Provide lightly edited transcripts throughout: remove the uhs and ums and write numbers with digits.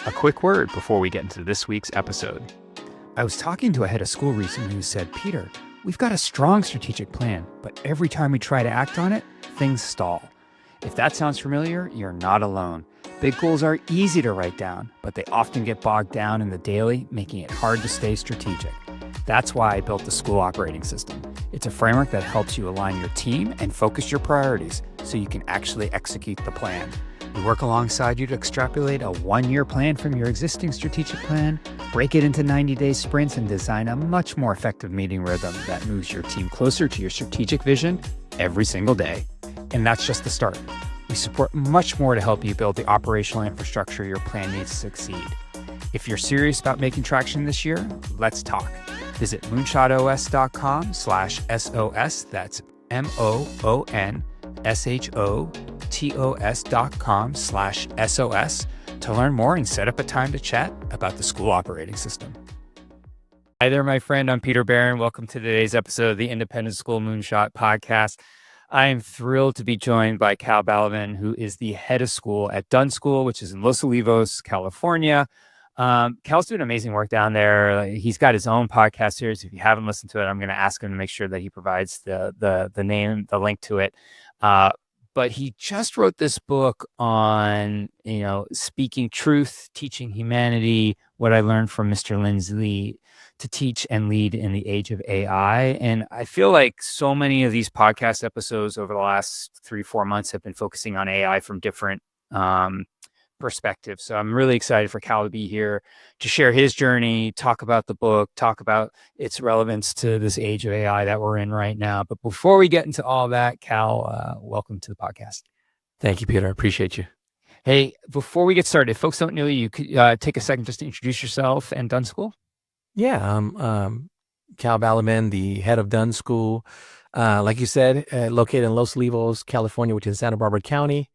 A quick word before we get into this week's episode. I was talking to a head of school recently who said, Peter, we've got a strong strategic plan, but every time we try to act on it, things stall. If that sounds familiar, you're not alone. Big goals are easy to write down, but they often get bogged down in the daily, making it hard to stay strategic. That's why I built the School Operating System. It's a framework that helps you align your team and focus your priorities so you can actually execute the plan. We work alongside you to extrapolate a one-year plan from your existing strategic plan, break it into 90-day sprints, and design a much more effective meeting rhythm that moves your team closer to your strategic vision every single day. And that's just the start. We support much more to help you build the operational infrastructure your plan needs to succeed. If you're serious about making traction this year, let's talk. Visit moonshotos.com/SOS. That's MOONSHOTOS.com/SOS to learn more and set up a time to chat about the School Operating System. Hi there, my friend. I'm Peter Barron. Welcome to today's episode of the Independent School Moonshot podcast. I am thrilled to be joined by Kalyan Balaven, who is the head of school at Dunn School, which is in Los Olivos, California. Cal's doing amazing work down there. He's got his own podcast series. If you haven't listened to it, I'm going to ask him to make sure that he provides the link to it. But he just wrote this book on, speaking truth, teaching humanity, what I learned from Mr. Lindsay to teach and lead in the age of AI. And I feel like so many of these podcast episodes over the last 3-4 months have been focusing on AI from different perspectives. So I'm really excited for Kal to be here to share his journey, talk about the book, talk about its relevance to this age of AI that we're in right now. But before we get into all that, Kal, welcome to the podcast. Thank you, Peter. I appreciate you. Hey, before we get started, if folks don't know you, could take a second just to introduce yourself and Dunn School? Yeah, I'm Kalyan Balaven, the head of Dunn School. Like you said, located in Los Olivos, California, which is Santa Barbara County.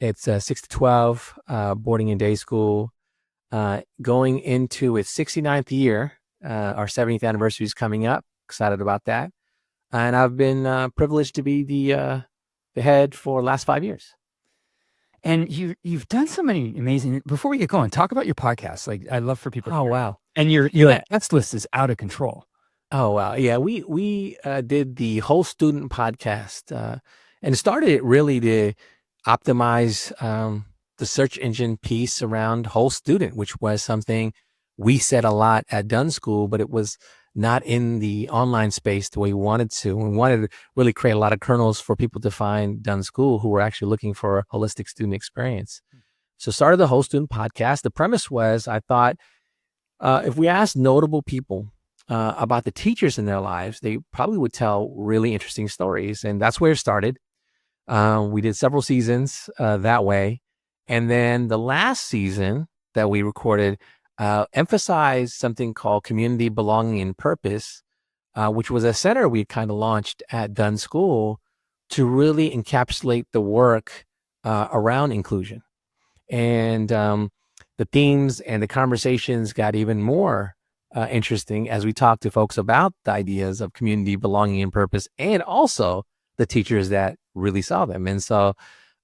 It's 6 to 12 boarding and day school. Going into its 69th year, our 70th anniversary is coming up. Excited about that. And I've been privileged to be the head for the last 5 years. And you've done so many amazing. Before we get going, talk about your podcast. Like, I'd love for people. Oh, wow. And your guest list is out of control. Oh, wow. Yeah, we did the whole student podcast, and started really to optimize the search engine piece around whole student, which was something we said a lot at Dunn School, but it was not in the online space the way we wanted to. We wanted to really create a lot of kernels for people to find Dunn School who were actually looking for a holistic student experience. So started the whole student podcast. The premise was, I thought, if we asked notable people about the teachers in their lives, they probably would tell really interesting stories. And that's where it started. We did several seasons that way. And then the last season that we recorded emphasized something called community, belonging, and purpose, which was a center we kind of launched at Dunn School to really encapsulate the work around inclusion. And the themes and the conversations got even more interesting as we talked to folks about the ideas of community, belonging, and purpose, and also the teachers that really saw them. And so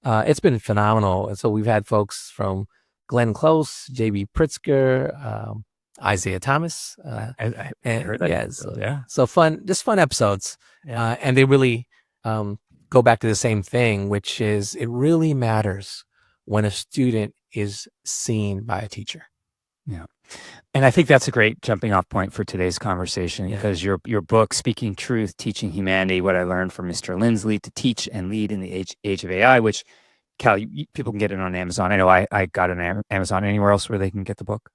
it's been phenomenal. And so we've had folks from Glenn Close, J.B. Pritzker, Isaiah Thomas. I heard that. So fun, just fun episodes. Yeah. And they really go back to the same thing, which is it really matters when a student is seen by a teacher. Yeah. And I think that's a great jumping off point for today's conversation, because your book, Speaking Truth, Teaching Humanity, What I Learned from Mr. Lindsay to Teach and Lead in the Age of AI, which, Kal, people can get it on Amazon. I know I got it on Amazon. Anywhere else where they can get the book?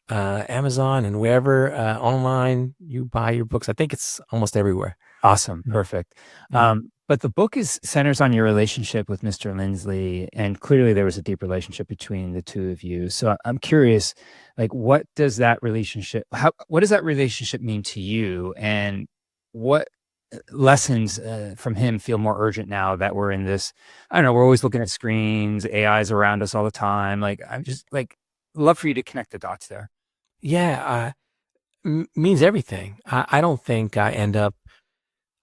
Amazon and wherever online you buy your books. I think it's almost everywhere. Awesome. Perfect. But the book centers on your relationship with Mr. Lindsay, and clearly there was a deep relationship between the two of you. So I'm curious, like, what does that relationship mean to you, and what lessons from him feel more urgent now that we're in this? I don't know. We're always looking at screens, AI's around us all the time. Like, I'm just love for you to connect the dots there. Yeah, means everything. I don't think I end up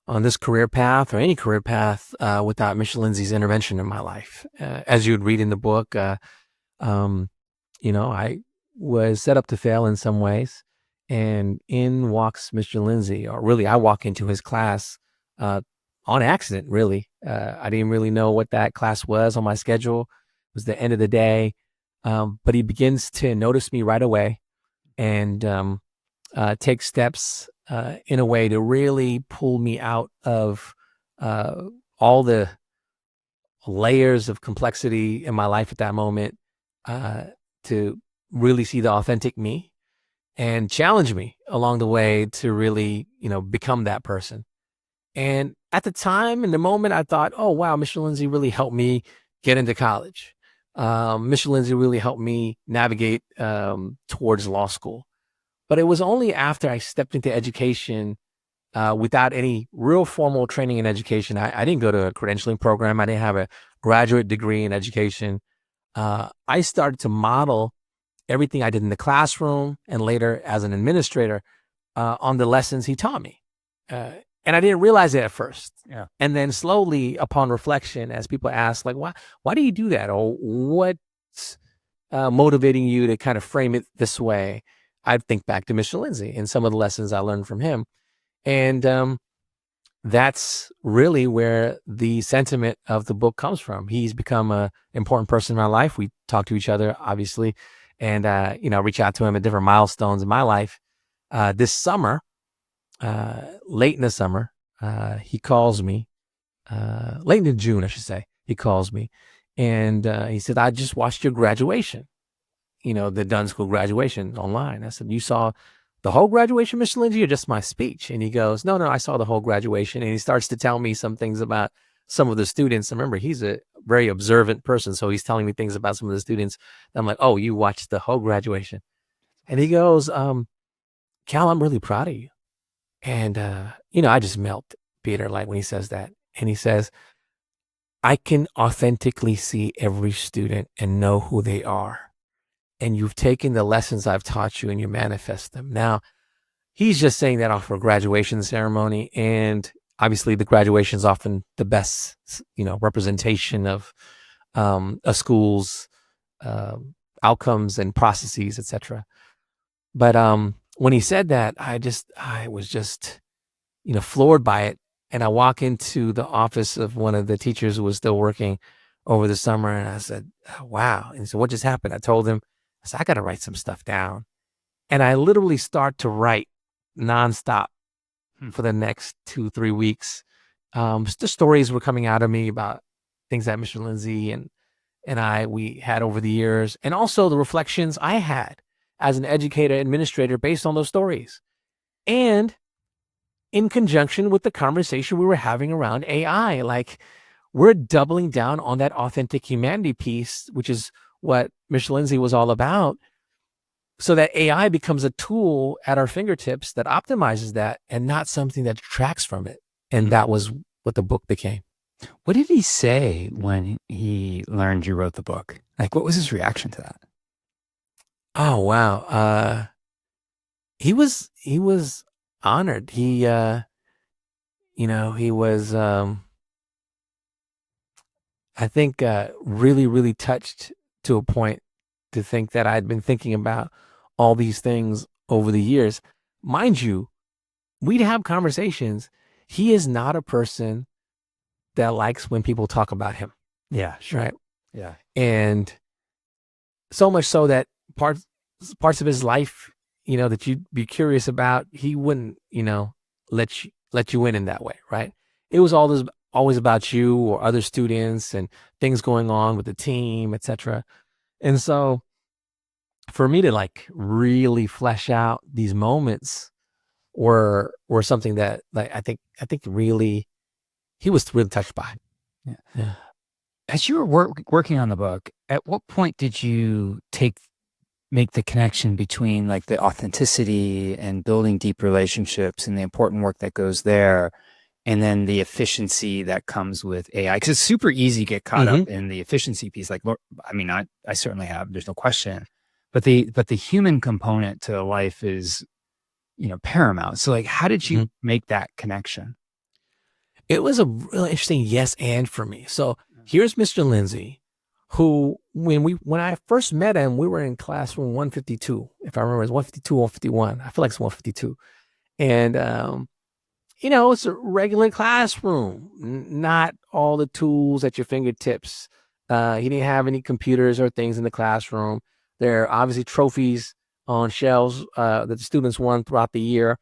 on this career path or any career path without Mr. Lindsay's intervention in my life. As you would read in the book, I was set up to fail in some ways. And in walks Mr. Lindsay, or really, I walk into his class on accident, really. I didn't really know what that class was on my schedule. It was the end of the day. But he begins to notice me right away and take steps in a way to really pull me out of all the layers of complexity in my life at that moment, to really see the authentic me and challenge me along the way to really, become that person. And at the time, in the moment, I thought, oh, wow, Mr. Lindsay really helped me get into college. Mr. Lindsay really helped me navigate towards law school. But it was only after I stepped into education without any real formal training in education. I didn't go to a credentialing program. I didn't have a graduate degree in education. I started to model everything I did in the classroom and later as an administrator on the lessons he taught me. And I didn't realize it at first. Yeah. And then slowly, upon reflection, as people ask, like, why do you do that? Or what's motivating you to kind of frame it this way? I'd think back to Mr. Lindsay and some of the lessons I learned from him. And that's really where the sentiment of the book comes from. He's become an important person in my life. We talk to each other, obviously, and reach out to him at different milestones in my life. This summer, late in the summer, he calls me, late in June, I should say, he calls me, and he said, I just watched your graduation, the Dunn School graduation online. I said, you saw the whole graduation, Mr. Lindsay, or just my speech? And he goes, no, I saw the whole graduation. And he starts to tell me some things about some of the students. And remember, he's a very observant person. So he's telling me things about some of the students. I'm like, oh, you watched the whole graduation. And he goes, Cal, I'm really proud of you. And, I just melt, Peter, like when he says that. And he says, I can authentically see every student and know who they are. And you've taken the lessons I've taught you and you manifest them. Now, he's just saying that off for a graduation ceremony. And obviously the graduation is often the best, representation of a school's outcomes and processes, etc. But when he said that, I was just, floored by it. And I walk into the office of one of the teachers who was still working over the summer. And I said, oh, wow. And so what just happened? I told him, I said, I got to write some stuff down. And I literally start to write nonstop for the next 2-3 weeks. The stories were coming out of me about things that Mr. Lindsay and we had over the years. And also the reflections I had as an educator, administrator based on those stories. And in conjunction with the conversation we were having around AI, like we're doubling down on that authentic humanity piece, which is what Mr. Lindsay was all about, so that AI becomes a tool at our fingertips that optimizes that and not something that detracts from it. And that was what the book became. What did he say when he learned you wrote the book? Like, what was his reaction to that? Oh, wow. He was honored. He was, I think, really, really touched to a point to think that I'd been thinking about all these things over the years. Mind you, we'd have conversations. He is not a person that likes when people talk about him. Yeah, sure. Right. Yeah. And so much so that parts of his life, that you'd be curious about, he wouldn't, let you in that way. Right. It was always about you or other students and things going on with the team, etc. And so for me to like really flesh out these moments were something that like I think really he was really touched by. Yeah. As you were working on the book, at what point did you make the connection between like the authenticity and building deep relationships and the important work that goes there, and then the efficiency that comes with AI? Because it's super easy to get caught up in the efficiency piece. Like, I mean, I certainly have, there's no question, but the human component to life is, paramount. So like, how did you make that connection? It was a really interesting yes and for me. So here's Mr. Lindsay, who when I first met him, we were in classroom 152. If I remember, it's 152 or 151. I feel like it's 152. And it's a regular classroom, not all the tools at your fingertips. He didn't have any computers or things in the classroom. There are obviously trophies on shelves that the students won throughout the year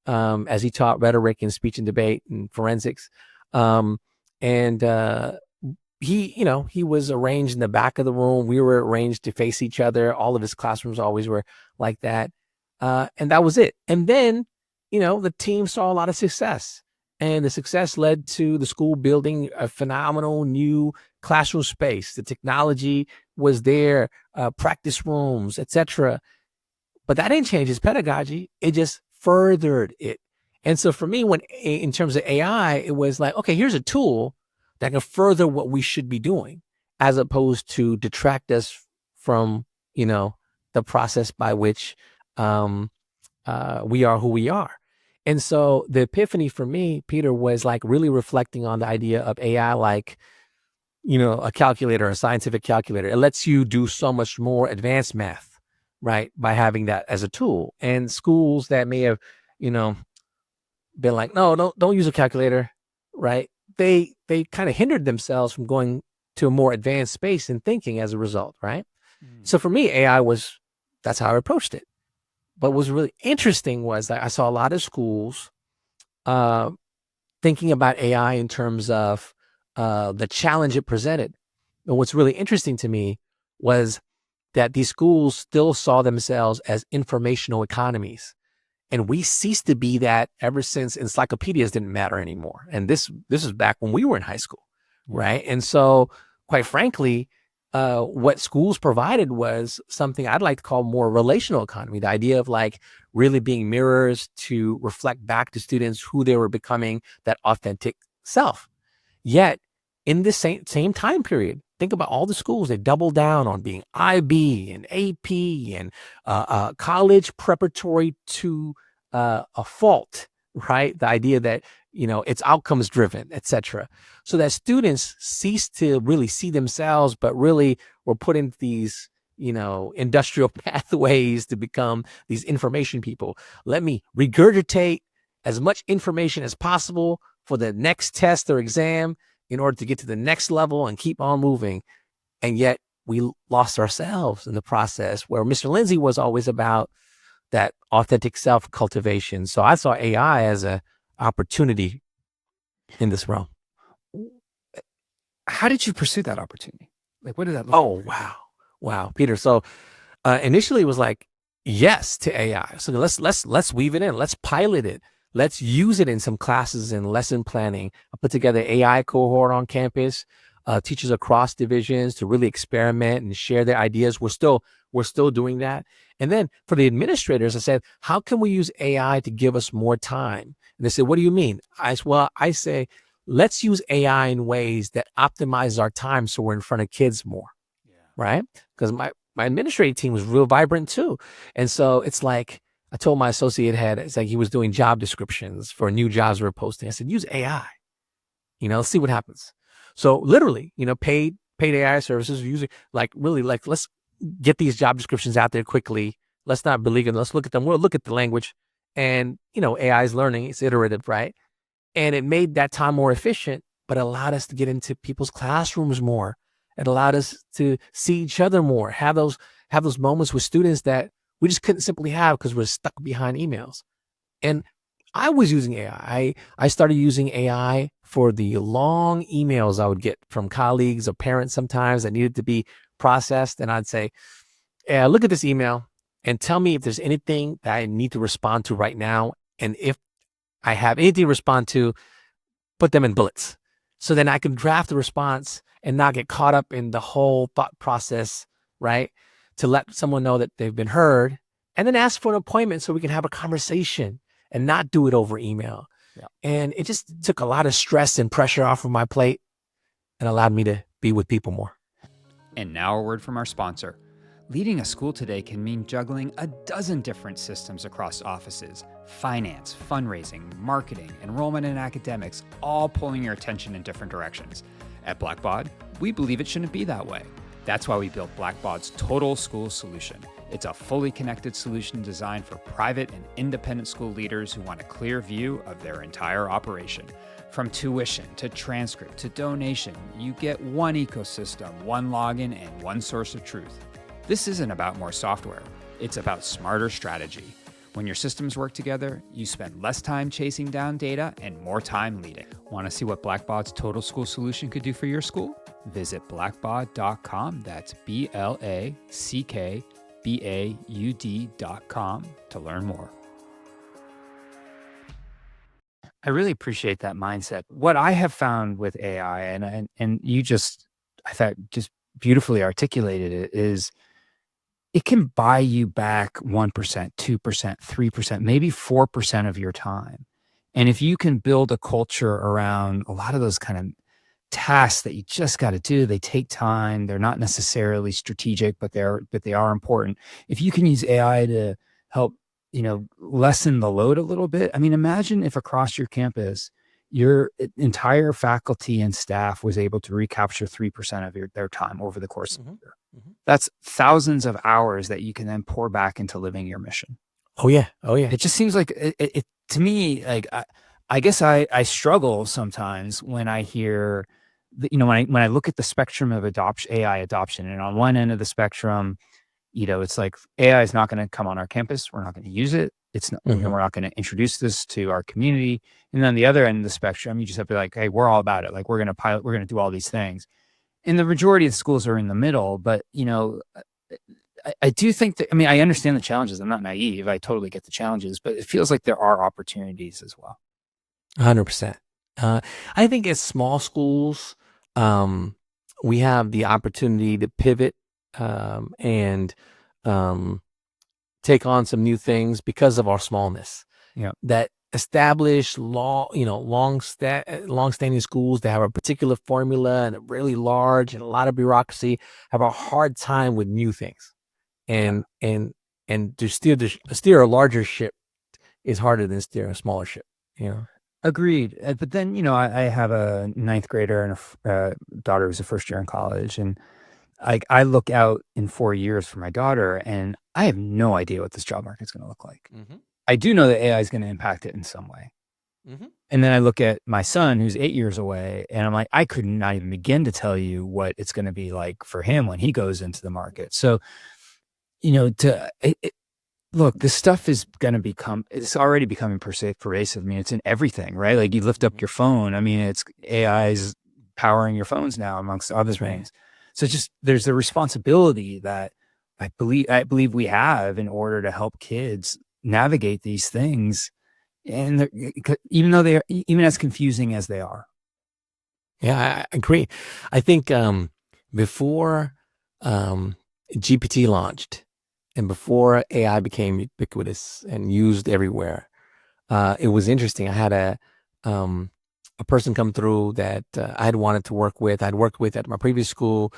as he taught rhetoric and speech and debate and forensics. And he was arranged in the back of the room. We were arranged to face each other. All of his classrooms always were like that. And that was it. And then, the team saw a lot of success. And the success led to the school building a phenomenal new classroom space. The technology was there, practice rooms, etc. But that didn't change his pedagogy. It just furthered it. And so for me, in terms of AI, it was like, okay, here's a tool that can further what we should be doing, as opposed to detract us from, the process by which we are who we are. And so the epiphany for me, Peter, was like really reflecting on the idea of AI like, a calculator, a scientific calculator. It lets you do so much more advanced math, right, by having that as a tool. And schools that may have, been like, no, don't use a calculator, right? They kind of hindered themselves from going to a more advanced space in thinking as a result, right? So for me, that's how I approached it. But what was really interesting was that I saw a lot of schools thinking about AI in terms of the challenge it presented. And what's really interesting to me was that these schools still saw themselves as informational economies. And we ceased to be that ever since encyclopedias didn't matter anymore. And this is back when we were in high school, right? And so, quite frankly, what schools provided was something I'd like to call more relational economy. The idea of like really being mirrors to reflect back to students who they were becoming, that authentic self. Yet, in this same time period, think about all the schools that doubled down on being IB and AP and college preparatory to a fault, right? The idea that, it's outcomes driven, etc. So that students cease to really see themselves, but really were put into these, industrial pathways to become these information people. Let me regurgitate as much information as possible for the next test or exam in order to get to the next level and keep on moving. And yet we lost ourselves in the process, where Mr. Lindsay was always about that authentic self cultivation. So I saw AI as an opportunity in this realm. How did you pursue that opportunity? Like, what did that look like? Wow, Peter. So initially it was like, yes to AI. So let's weave it in. Let's pilot it. Let's use it in some classes and lesson planning. I put together an AI cohort on campus, teachers across divisions to really experiment and share their ideas. We're still doing that. And then for the administrators, I said, how can we use AI to give us more time? And they said, what do you mean? I say, let's use AI in ways that optimize our time so we're in front of kids more, right? Because my administrative team was real vibrant too. And so it's like, I told my associate head, it's like he was doing job descriptions for new jobs we were posting. I said, use AI, let's see what happens. So literally, paid AI services using let's get these job descriptions out there quickly. Let's not believe them. Let's look at them. We'll look at the language, and AI is learning. It's iterative, right? And it made that time more efficient, but allowed us to get into people's classrooms more. It allowed us to see each other more, have those moments with students that we just couldn't simply have because we're stuck behind emails. And I was using AI. I started using AI for the long emails I would get from colleagues or parents sometimes that needed to be processed. And I'd say, yeah, look at this email and tell me if there's anything that I need to respond to right now. And if I have anything to respond to, put them in bullets. So then I can draft the response and not get caught up in the whole thought process, right? To let someone know that they've been heard, and then ask for an appointment so we can have a conversation and not do it over email. Yeah. And it just took a lot of stress and pressure off of my plate and allowed me to be with people more. And now a word from our sponsor. Leading a school today can mean juggling a dozen different systems across offices, finance, fundraising, marketing, enrollment, and academics, all pulling your attention in different directions. At Blackbaud, we believe it shouldn't be that way. That's why we built Blackbaud's Total School Solution. It's a fully connected solution designed for private and independent school leaders who want a clear view of their entire operation. From tuition to transcript to donation, you get one ecosystem, one login, and one source of truth. This isn't about more software. It's about smarter strategy. When your systems work together, you spend less time chasing down data and more time leading. Want to see what Blackbaud's Total School Solution could do for your school? Visit blackbaud.com. That's BLACKBAUD.com to learn more. I really appreciate that mindset. What I have found with AI, and you just, I thought, just beautifully articulated it, is it can buy you back 1%, 2%, 3%, maybe 4% of your time. And if you can build a culture around a lot of those kind of tasks that you just got to do, they take time, they're not necessarily strategic, but they are important. If you can use AI to help, lessen the load a little bit. I mean, imagine if across your campus, your entire faculty and staff was able to recapture 3% of their time over the course of the year. Mm-hmm. That's thousands of hours that you can then pour back into living your mission. Oh yeah. It just seems like it to me, like I guess I struggle sometimes when I hear, when I look at the spectrum of AI adoption, and on one end of the spectrum, it's like AI is not going to come on our campus. We're not going to use it. It's not, we're not going to introduce this to our community. And then the other end of the spectrum, you just have to be like, hey, we're all about it. Like we're going to pilot, we're going to do all these things. And the majority of the schools are in the middle, but I do think that, I understand the challenges. I'm not naive. I totally get the challenges, but it feels like there are opportunities as well. 100%. I think as small schools, we have the opportunity to pivot and take on some new things because of our smallness. Yeah. That established long-standing schools that have a particular formula and a really large and a lot of bureaucracy have a hard time with new things. And to steer a larger ship is harder than steer a smaller ship. Agreed. But then, I have a ninth grader and a daughter who's a first year in college. And I look out in 4 years for my daughter and I have no idea what this job market is going to look like. Mm-hmm. I do know that AI is going to impact it in some way. Mm-hmm. And then I look at my son who's 8 years away and I'm like, I could not even begin to tell you what it's going to be like for him when he goes into the market. So, look, this stuff is going to it's already becoming pervasive. It's in everything, right? Like you lift up your phone. It's AI's powering your phones now, amongst other things. So there's a responsibility that I believe we have in order to help kids navigate these things. And even as confusing as they are. Yeah, I agree. I think before GPT launched and before AI became ubiquitous and used everywhere, it was interesting. I had a person come through that I had wanted to work with. I'd worked with at my previous school,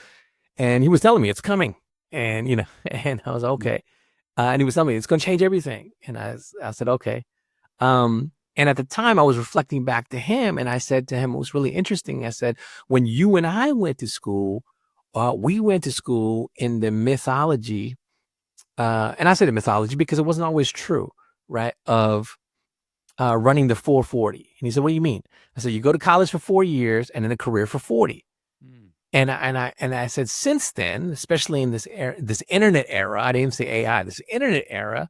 and he was telling me it's coming, and and I was okay. And he was telling me it's going to change everything, and I said okay. And at the time, I was reflecting back to him, and I said to him, it was really interesting. I said, when you and I went to school, we went to school in the mythology, and I say the mythology because it wasn't always true, right? Of running the 440. And he said, what do you mean? I said, you go to college for 4 years and then a career for 40. And I said, since then, especially in this internet era, I didn't say AI, this internet era,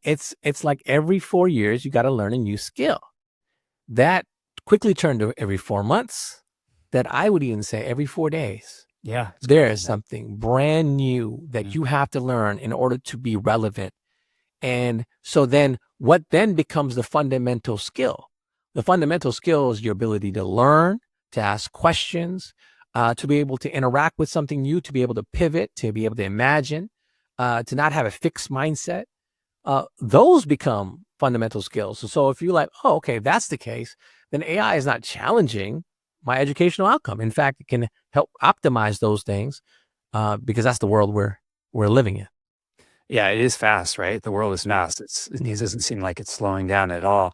it's like every 4 years you got to learn a new skill. That quickly turned to every 4 months. That I would even say every 4 days. Yeah, there is something brand new that you have to learn in order to be relevant. And so then what then becomes the fundamental skill? The fundamental skill is your ability to learn, to ask questions, to be able to interact with something new, to be able to pivot, to be able to imagine, to not have a fixed mindset. Those become fundamental skills. So if you're like, oh, okay, if that's the case, then AI is not challenging my educational outcome. In fact, it can help optimize those things because that's the world we're living in. Yeah, it is fast, right? The world is fast. It doesn't seem like it's slowing down at all.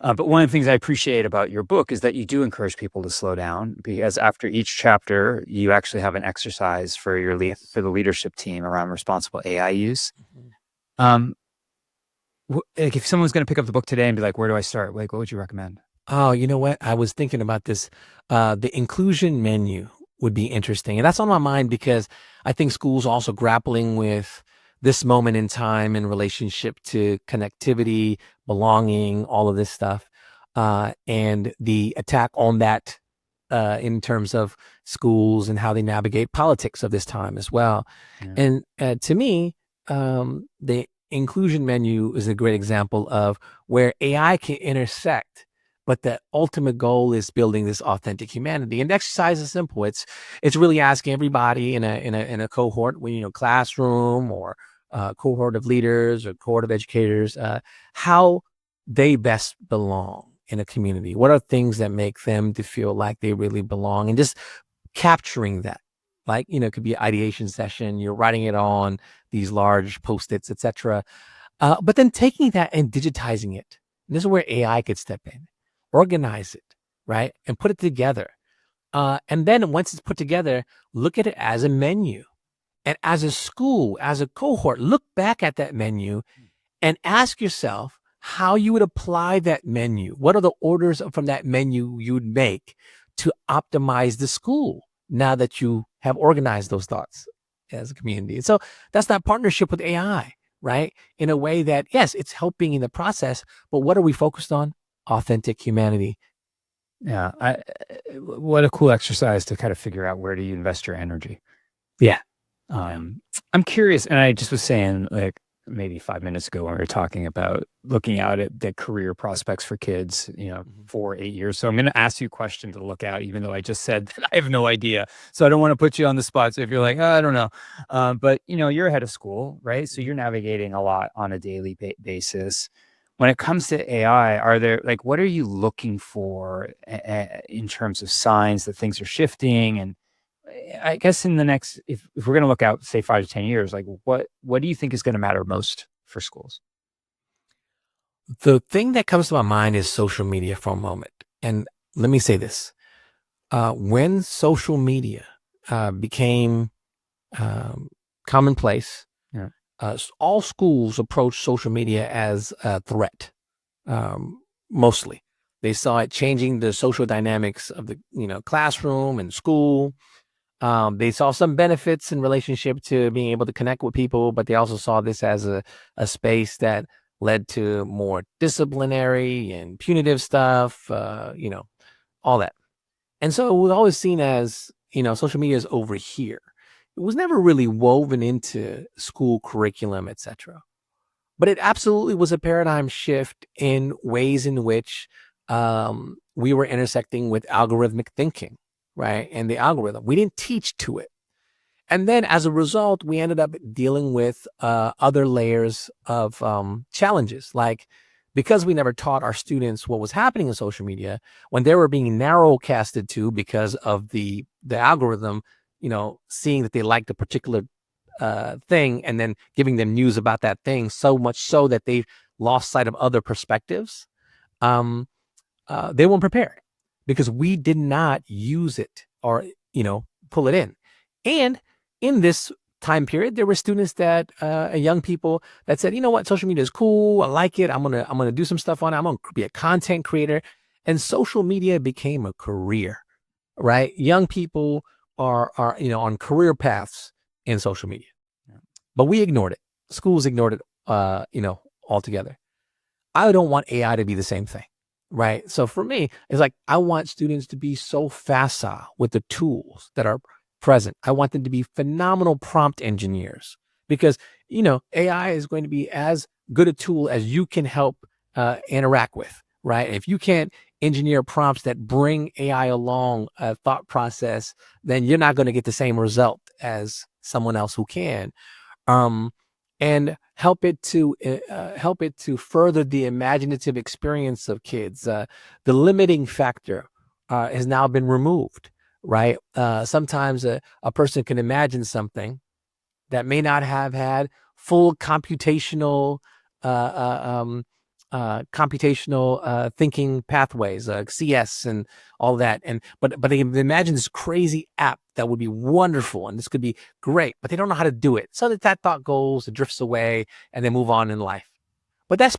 But one of the things I appreciate about your book is that you do encourage people to slow down, because after each chapter, you actually have an exercise for for the leadership team around responsible AI use. Um, like if someone's going to pick up the book today and be like, where do I start? Like, what would you recommend? Oh, you know what? I was thinking about this. The inclusion menu would be interesting. And that's on my mind because I think schools also grappling with this moment in time in relationship to connectivity, belonging, all of this stuff. And the attack on that in terms of schools and how they navigate politics of this time as well. Yeah. And to me, the inclusion menu is a great example of where AI can intersect, but the ultimate goal is building this authentic humanity. And the exercise is simple. It's really asking everybody in a cohort, classroom or cohort of leaders or cohort of educators, how they best belong in a community. What are things that make them to feel like they really belong, and just capturing that. Like, it could be an ideation session. You're writing it on these large Post-its, etc. But then taking that and digitizing it. And this is where AI could step in, organize it, right? And put it together. And then once it's put together, look at it as a menu. And as a school, as a cohort, look back at that menu and ask yourself how you would apply that menu. What are the orders from that menu you would make to optimize the school now that you have organized those thoughts as a community? And so that's that partnership with AI, right? In a way that, yes, it's helping in the process, but what are we focused on? Authentic humanity. Yeah. What a cool exercise to kind of figure out where do you invest your energy. Yeah. I'm curious, and I just was saying, like, maybe 5 minutes ago when we were talking about looking out at the career prospects for kids, 4, 8 years. So I'm going to ask you a question to look out, even though I just said that I have no idea. So I don't want to put you on the spot. So if you're like, I don't know, but you're ahead of school, right? So you're navigating a lot on a daily basis. When it comes to AI, are there, like, what are you looking for in terms of signs that things are shifting? And I guess in the next, if we're going to look out, say 5 to 10 years, like what do you think is going to matter most for schools? The thing that comes to my mind is social media for a moment. And let me say this. When social media became commonplace, Yeah. all schools approached social media as a threat, mostly. They saw it changing the social dynamics of the classroom and school. They saw some benefits in relationship to being able to connect with people, but they also saw this as a space that led to more disciplinary and punitive stuff, all that. And so it was always seen as, social media is over here. It was never really woven into school curriculum, etc. But it absolutely was a paradigm shift in ways in which we were intersecting with algorithmic thinking, right? And the algorithm. We didn't teach to it. And then as a result, we ended up dealing with other layers of challenges. Like, because we never taught our students what was happening in social media, when they were being narrowcasted to because of the algorithm, seeing that they liked a particular thing and then giving them news about that thing, so much so that they lost sight of other perspectives, they weren't prepared because we did not use it or, pull it in. And in this time period, there were students that, young people that said, you know what, social media is cool. I like it. I'm going to do some stuff on it. I'm going to be a content creator. And social media became a career, right? Young people are, on career paths in social media, but we ignored it. Schools ignored it, altogether. I don't want AI to be the same thing, right? So for me, it's like, I want students to be so facile with the tools that are present. I want them to be phenomenal prompt engineers because, AI is going to be as good a tool as you can help interact with, right? If you can't engineer prompts that bring AI along a thought process, then you're not going to get the same result as someone else who can. And help it to further the imaginative experience of kids. The limiting factor has now been removed, right? Sometimes a person can imagine something that may not have had full computational computational thinking pathways, CS and all that. But they imagine this crazy app that would be wonderful and this could be great, but they don't know how to do it. So that thought goes, it drifts away, and they move on in life. But this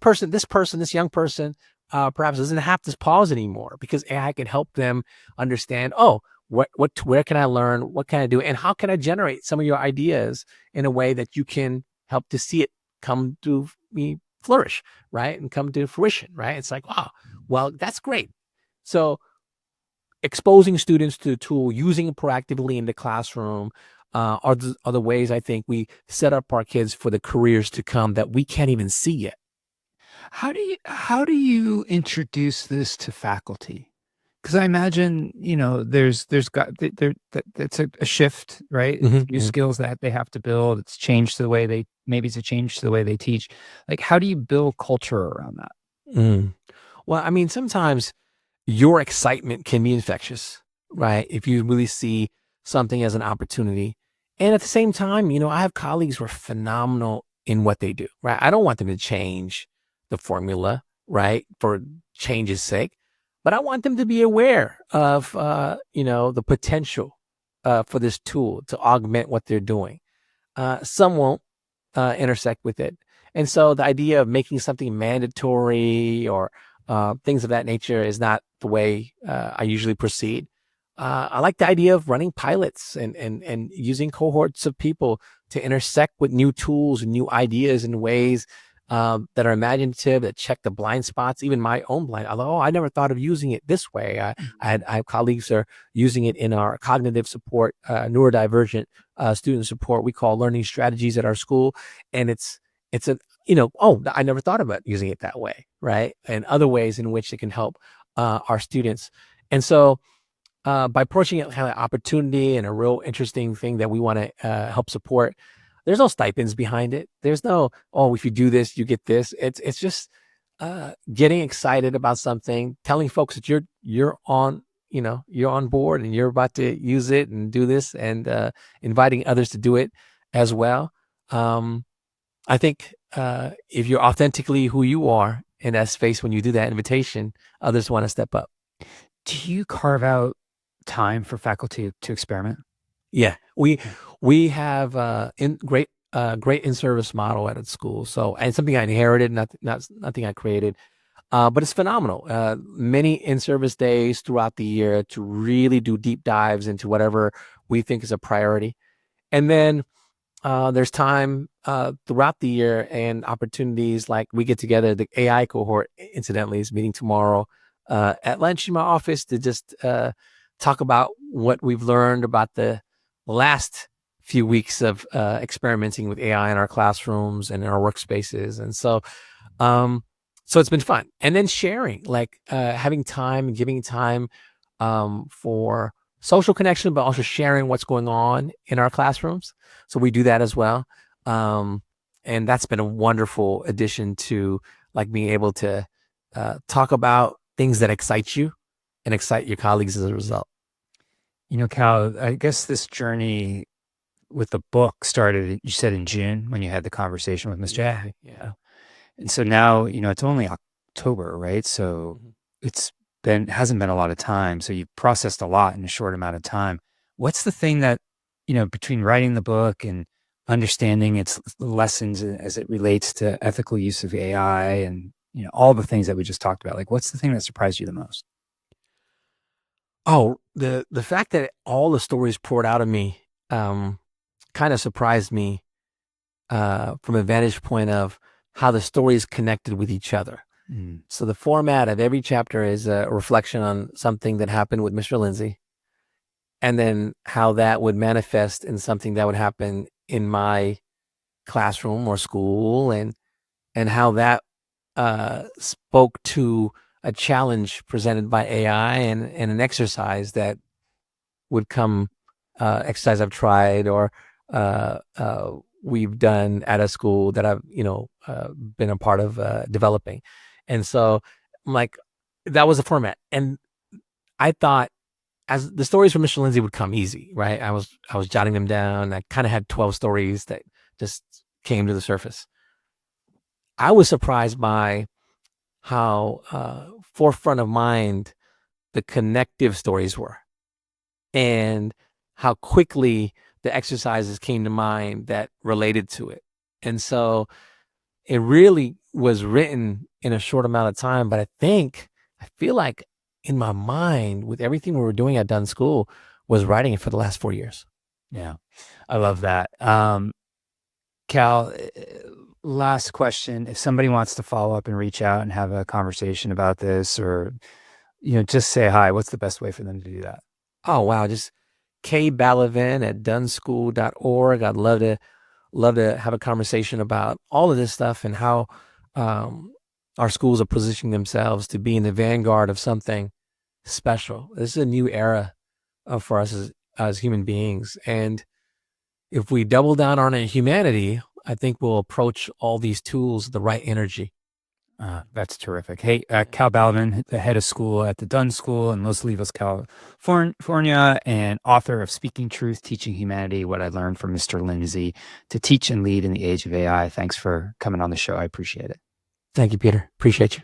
young person, perhaps doesn't have this pause anymore because AI can help them understand, where can I learn? What can I do? And how can I generate some of your ideas in a way that you can help to see it come to me flourish, right? And come to fruition, right? It's like, wow, well, that's great. So exposing students to the tool, using it proactively in the classroom, are the ways I think we set up our kids for the careers to come that we can't even see yet. How do you introduce this to faculty? Because I imagine, there's got there that's a shift, right? It's new skills that they have to build. It's changed the way it's a change to the way they teach. Like, how do you build culture around that? Well, I mean, sometimes your excitement can be infectious, right? If you really see something as an opportunity. And at the same time, I have colleagues who are phenomenal in what they do, right? I don't want them to change the formula, right, for change's sake, but I want them to be aware of, the potential for this tool to augment what they're doing. Some won't intersect with it. And so the idea of making something mandatory or things of that nature is not the way I usually proceed. I like the idea of running pilots and using cohorts of people to intersect with new tools and new ideas in ways that are imaginative, that check the blind spots, even my own blind. Although I never thought of using it this way. I have colleagues that are using it in our cognitive support, neurodivergent student support. We call learning strategies at our school, and it's I never thought about using it that way, right? And other ways in which it can help our students. And so by approaching it kind of opportunity and a real interesting thing that we want to help support, there's no stipends behind it. There's no, if you do this, you get this. It's just getting excited about something, telling folks that you're on board and you're about to use it and do this, and inviting others to do it as well. I think if you're authentically who you are in that space, when you do that invitation, others want to step up. Do you carve out time for faculty to experiment? Yeah, we have great in-service model at a school. So, and something I inherited, nothing I created, but it's phenomenal. Many in-service days throughout the year to really do deep dives into whatever we think is a priority, and then there's time throughout the year and opportunities like we get together. The AI cohort, incidentally, is meeting tomorrow at lunch in my office to just talk about what we've learned about the last few weeks of experimenting with AI in our classrooms and in our workspaces. And so it's been fun. And then sharing, like having time and giving time for social connection, but also sharing what's going on in our classrooms. So we do that as well. And that's been a wonderful addition to like being able to talk about things that excite you and excite your colleagues as a result. Cal, I guess this journey with the book started, you said in June when you had the conversation with Mr. Yeah. And so now, it's only October, right? So hasn't been a lot of time. So you've processed a lot in a short amount of time. What's the thing that, between writing the book and understanding its lessons as it relates to ethical use of AI and, all the things that we just talked about, like what's the thing that surprised you the most? Oh, the fact that all the stories poured out of me kind of surprised me from a vantage point of how the stories connected with each other. So the format of every chapter is a reflection on something that happened with Mr. Lindsay, and then how that would manifest in something that would happen in my classroom or school, and how that spoke to a challenge presented by AI and an exercise that would come, exercise I've tried or we've done at a school that I've, been a part of developing. And so like, that was the format. And I thought as the stories from Mr. Lindsay would come easy, right? I was jotting them down. I kind of had 12 stories that just came to the surface. I was surprised by how forefront of mind the connective stories were, and how quickly the exercises came to mind that related to it. And so it really was written in a short amount of time. But I feel like in my mind, with everything we were doing at Dunn School, was writing it for the last 4 years. Yeah, I love that. Cal, last question. If somebody wants to follow up and reach out and have a conversation about this, or, just say hi, what's the best way for them to do that? Oh, wow. Just kbalaven@dunschool.org. I'd love to have a conversation about all of this stuff and how our schools are positioning themselves to be in the vanguard of something special. This is a new era for us as human beings. And if we double down on our humanity, I think we'll approach all these tools with the right energy. That's terrific. Hey, Cal Balaven, the head of school at the Dunn School in Los Olivos, California, and author of Speaking Truth, Teaching Humanity, What I Learned from Mr. Lindsay to Teach and Lead in the Age of AI. Thanks for coming on the show. I appreciate it. Thank you, Peter. Appreciate you.